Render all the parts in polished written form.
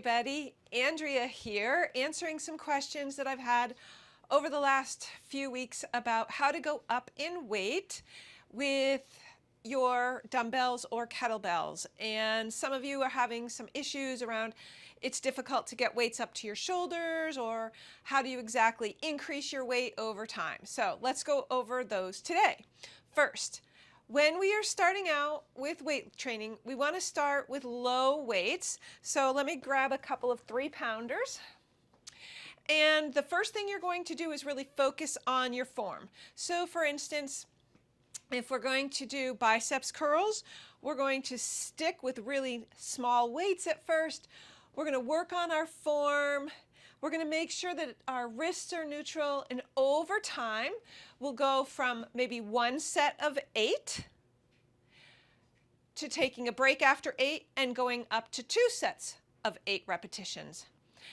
everybody. Andrea here, answering some questions that I've had over the last few weeks about how to go up in weight with your dumbbells or kettlebells. And some of you are having some issues around it's difficult to get weights up to your shoulders, or how do you exactly increase your weight over time. So let's go over those today. First, when we are starting out with weight training, we want to start with low weights. So let me grab a couple of 3-pounders. And the first thing you're going to do is really focus on your form. So for instance, if we're going to do biceps curls, we're going to stick with really small weights at first. We're going to work on our form. We're going to make sure that our wrists are neutral, and over time, we'll go from maybe one set of 8 to taking a break after 8 and going up to 2 sets of 8 repetitions.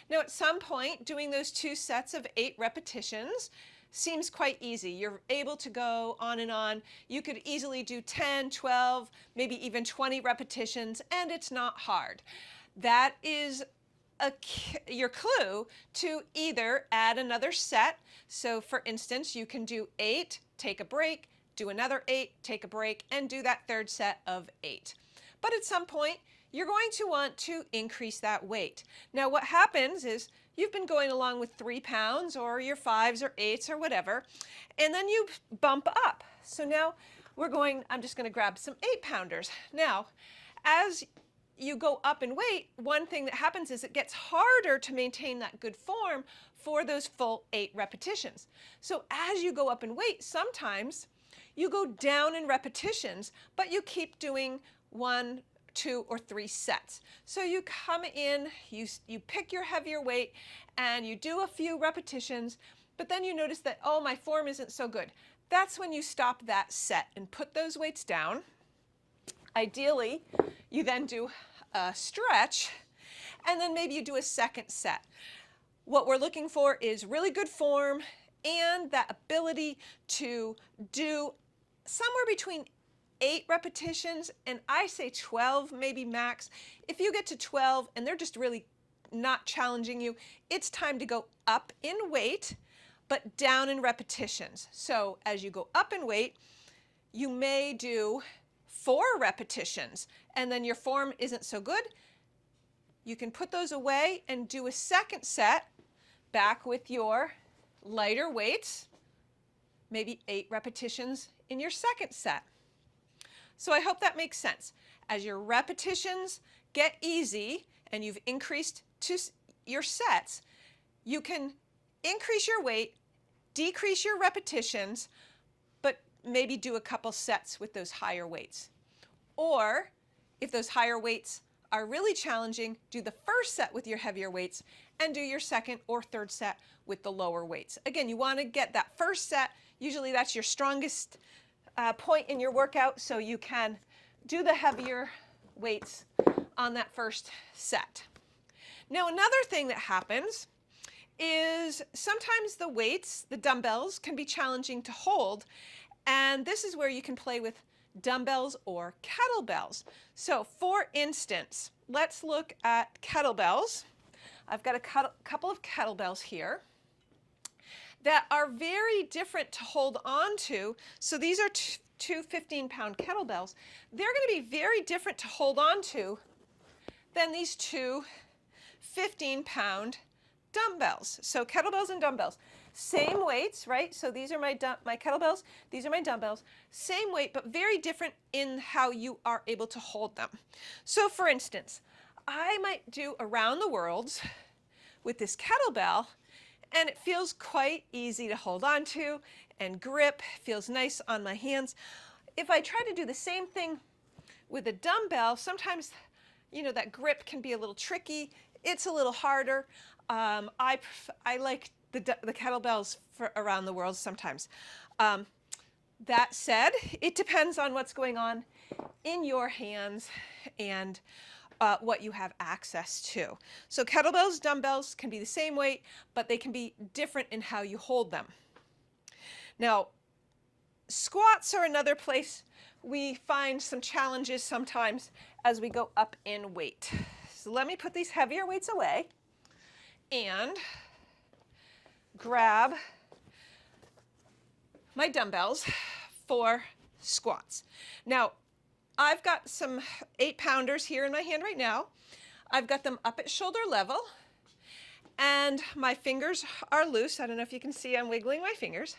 Now, at some point, doing those 2 sets of 8 repetitions seems quite easy. You're able to go on and on. You could easily do 10, 12, maybe even 20 repetitions, and it's not hard. That is your clue to either add another set. So for instance, you can do 8, take a break, do another 8, take a break, and do that third set of 8. But at some point, you're going to want to increase that weight. Now what happens is you've been going along with 3 pounds or your 5s or 8s or whatever, and then you bump up. So now I'm just going to grab some 8-pounders. Now, as you go up in weight, one thing that happens is it gets harder to maintain that good form for those full 8 repetitions. So as you go up in weight, sometimes you go down in repetitions, but you keep doing 1, 2, or 3 sets. So you come in, you pick your heavier weight, and you do a few repetitions, but then you notice that, oh, my form isn't so good. That's when you stop that set and put those weights down. Ideally, you then do a stretch, and then maybe you do a second set. What we're looking for is really good form and that ability to do somewhere between 8 repetitions, and I say 12 maybe max. If you get to 12 and they're just really not challenging you, it's time to go up in weight, but down in repetitions. So as you go up in weight, you may do 4 repetitions, and then your form isn't so good. You can put those away and do a second set back with your lighter weights, maybe 8 repetitions in your second set. So I hope that makes sense. As your repetitions get easy and you've increased to your sets, you can increase your weight, decrease your repetitions, but maybe do a couple sets with those higher weights. Or if those higher weights are really challenging, do the first set with your heavier weights and do your second or third set with the lower weights. Again, you want to get that first set. Usually that's your strongest point in your workout, so you can do the heavier weights on that first set. Now, another thing that happens is sometimes the weights, the dumbbells, can be challenging to hold, and this is where you can play with dumbbells or kettlebells. So for instance, let's look at kettlebells. I've got a couple of kettlebells here that are very different to hold on to. So these are two 15-pound kettlebells. They're going to be very different to hold on to than these 2 15-pound dumbbells. So kettlebells and dumbbells, same weights, right? So these are my kettlebells, these are my dumbbells, same weight, but very different in how you are able to hold them. So for instance, I might do around the worlds with this kettlebell, and it feels quite easy to hold on to and grip, feels nice on my hands. If I try to do the same thing with a dumbbell, sometimes, that grip can be a little tricky. It's a little harder. I like the kettlebells for around the world sometimes. That said, it depends on what's going on in your hands and what you have access to. So kettlebells, dumbbells can be the same weight, but they can be different in how you hold them. Now, squats are another place we find some challenges sometimes as we go up in weight. So let me put these heavier weights away and grab my dumbbells for squats. Now, I've got some 8-pounders here in my hand right now. I've got them up at shoulder level, and my fingers are loose. I don't know if you can see I'm wiggling my fingers.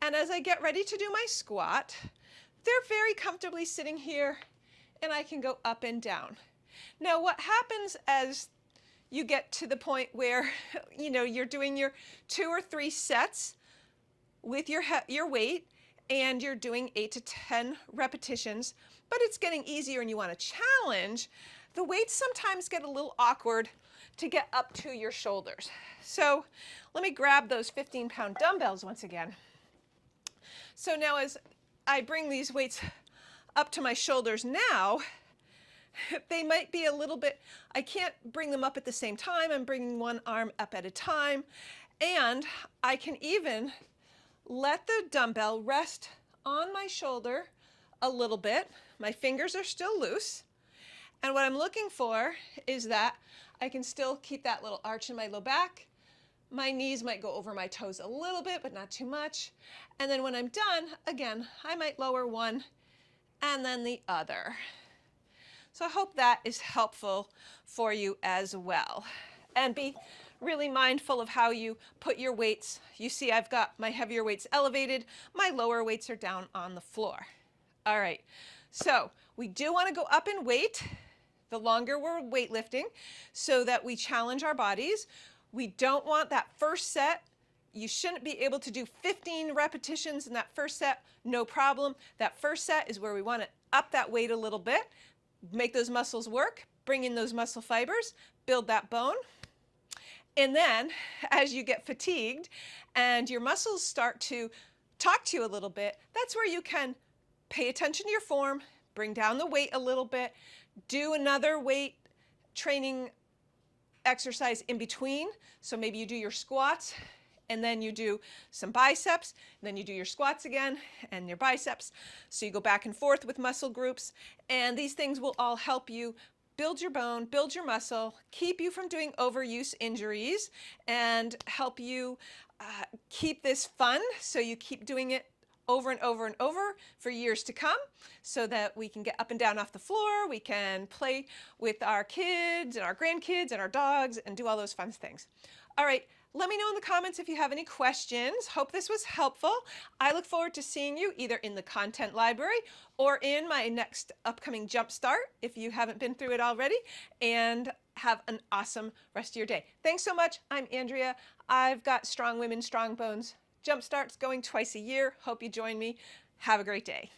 And as I get ready to do my squat, they're very comfortably sitting here, and I can go up and down. Now, what happens as you get to the point where, you're doing your 2 or 3 sets with your weight, and you're doing 8 to 10 repetitions, but it's getting easier and you want to challenge, the weights sometimes get a little awkward to get up to your shoulders. So let me grab those 15-pound dumbbells once again. So now as I bring these weights up to my shoulders now, they might be a little bit, I can't bring them up at the same time. I'm bringing one arm up at a time, and I can even let the dumbbell rest on my shoulder a little bit. My fingers are still loose. And what I'm looking for is that I can still keep that little arch in my low back. My knees might go over my toes a little bit, but not too much. And then when I'm done, again, I might lower one and then the other. So I hope that is helpful for you as well. And be really mindful of how you put your weights. You see I've got my heavier weights elevated, my lower weights are down on the floor. All right, so we do want to go up in weight the longer we're weightlifting so that we challenge our bodies. We don't want that first set. You shouldn't be able to do 15 repetitions in that first set, no problem. That first set is where we want to up that weight a little bit, make those muscles work, bring in those muscle fibers, build that bone. And then as you get fatigued and your muscles start to talk to you a little bit, that's where you can pay attention to your form, bring down the weight a little bit, do another weight training exercise in between. So maybe you do your squats and then you do some biceps, and then you do your squats again and your biceps. So you go back and forth with muscle groups, and these things will all help you build your bone, build your muscle, keep you from doing overuse injuries, and help you keep this fun so you keep doing it over and over and over for years to come, so that we can get up and down off the floor, we can play with our kids and our grandkids and our dogs and do all those fun things. All right, let me know in the comments if you have any questions. Hope this was helpful. I look forward to seeing you either in the content library or in my next upcoming Jumpstart if you haven't been through it already, and have an awesome rest of your day. Thanks so much. I'm Andrea. I've got Strong Women, Strong Bones Jumpstarts going twice a year. Hope you join me. Have a great day.